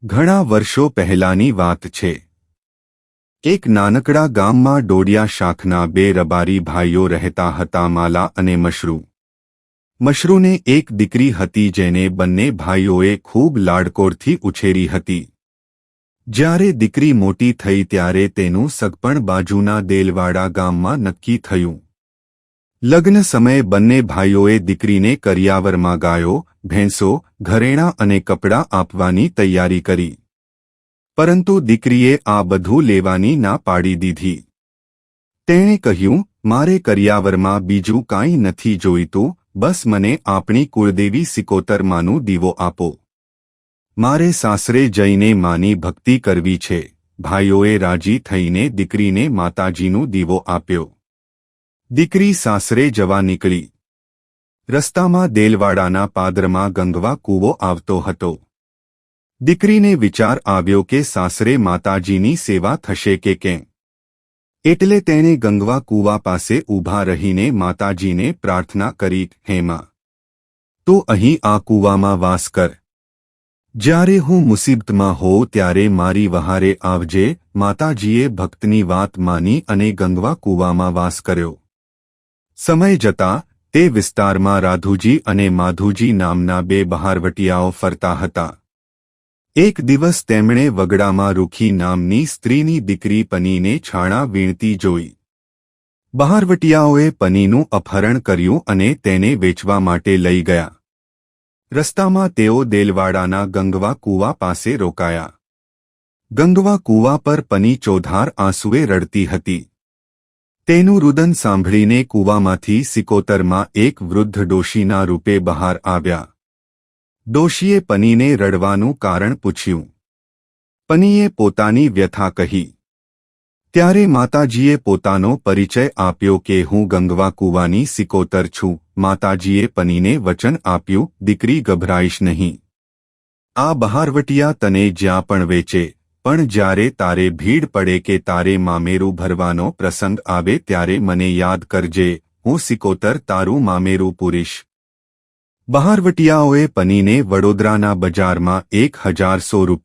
ઘણા વર્ષો પહેલાની વાત છે। એક નાનકડા ગામમાં ડોડિયા શાખના બે રબારી ભાઈઓ રહેતા હતા, માલા અને મશરૂ। મશરૂને એક દીકરી હતી જેને બંને ભાઈઓએ ખૂબ લાડકોડથી ઉછેરી હતી। જ્યારે દીકરી મોટી થઈ ત્યારે તેનું સગપણ બાજુના દેલવાડા ગામમાં નક્કી થયું। લગ્ન સમયે બંને ભાઈઓએ દીકરીને કરિયાવરમાં ગાયો, ભેંસો, ઘરેણાં અને કપડાં આપવાની તૈયારી કરી। પરંતુ દીકરીએ આ બધું લેવાની ના પાડી દીધી। તેણે કહ્યું, મારે કરિયાવરમાં બીજું કાંઈ નથી જોઈતું, બસ મને આપણી કુળદેવી સિકોતર માનું દીવો આપો। મારે સાસરે જઈને માની ભક્તિ કરવી છે। ભાઈઓએ રાજી થઈને દીકરીને માતાજીનું દીવો આપ્યો। દીકરી સાસરે જવા નીકળી। રસ્તામાં દેલવાડાના પાદરમાં ગંગવા કૂવો આવતો હતો। દીકરીને વિચાર આવ્યો કે સાસરે માતાજીની સેવા થશે કે કેમ, એટલે તેણે ગંગવા કૂવા પાસે ઊભા રહીને માતાજીને પ્રાર્થના કરી, હે માં, તું અહીં આ કૂવામાં વાસ કર। જ્યારે હું મુસીબતમાં હોઉં ત્યારે મારી વહારે આવજે। માતાજીએ ભક્તની વાત માની અને ગંગવા કૂવામાં વાસ કર્યો। સમય જતાં તે વિસ્તારમાં રાધુજી અને માધુજી નામના બે બહારવટિયાઓ ફરતા હતા। એક દિવસ તેમણે વગડામાં રૂખી નામની સ્ત્રીની દીકરી પનીને છાણા વીણતી જોઈ। બહારવટિયાઓએ પનીનું અપહરણ કર્યું અને તેને વેચવા માટે લઈ ગયા। રસ્તામાં તેઓ દેલવાડાના ગંગવા કૂવા પાસે રોકાયા। ગંગવા કૂવા પર પની ચોધાર આંસુએ રડતી હતી। તેનું રુદન સાંભળીને કૂવામાંથી સિકોતરમાં એક વૃદ્ધ ડોશીના રૂપે બહાર આવ્યા। ડોશીએ પનીને રડવાનું કારણ પૂછ્યું। પનીએ પોતાની વ્યથા કહી। ત્યારે માતાજીએ પોતાનો પરિચય આપ્યો કે હું ગંગવા કૂવાની સિકોતર છું। માતાજીએ પનીને વચન આપ્યું, દીકરી ગભરાઈશ નહીં। આ બહારવટિયા તને જ્યાં પણ વેચે, પણ જ્યારે તારે ભીડ પડે કે તારે મામેરું ભરવાનો પ્રસંગ આવે ત્યારે મને યાદ કરજે। હું સિકોતર તારું મામેરું પૂરીશ। બહારવટિયાઓએ પનીને વડોદરાના બજારમાં 1100 રૂપિયા